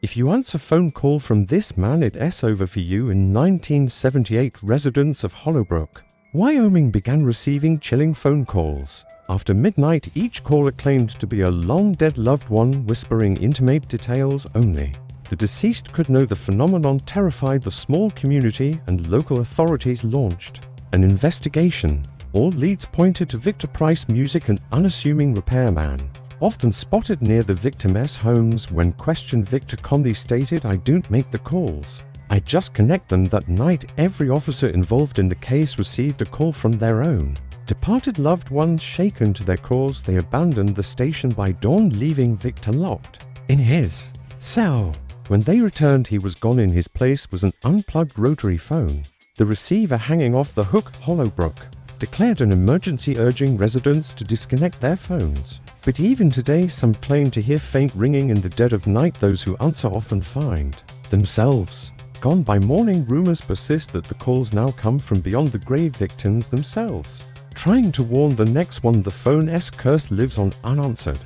If you answer phone call from this man, it's over for you. In 1978, residents of Hollowbrook, Wyoming began receiving chilling phone calls. After midnight, each caller claimed to be a long-dead loved one, whispering intimate details only. The deceased could know the phenomenon terrified the small community, and local authorities launched an investigation. All leads pointed to Victor Price Music, an unassuming repairman, often spotted near the victims' homes. When questioned, Victor calmly stated, "I don't make the calls. I just connect them." That night, every officer involved in the case received a call from their own departed loved ones. Shaken to their cause, they abandoned the station by dawn, leaving Victor locked in his cell. When they returned, he was gone. In his place was an unplugged rotary phone, the receiver hanging off the hook. Hollowbrook declared an emergency, urging residents to disconnect their phones. But even today, some claim to hear faint ringing in the dead of night. Those who answer often find themselves gone by morning. Rumors persist that the calls now come from beyond the grave, victims themselves trying to warn the next one. The phone's curse lives on unanswered.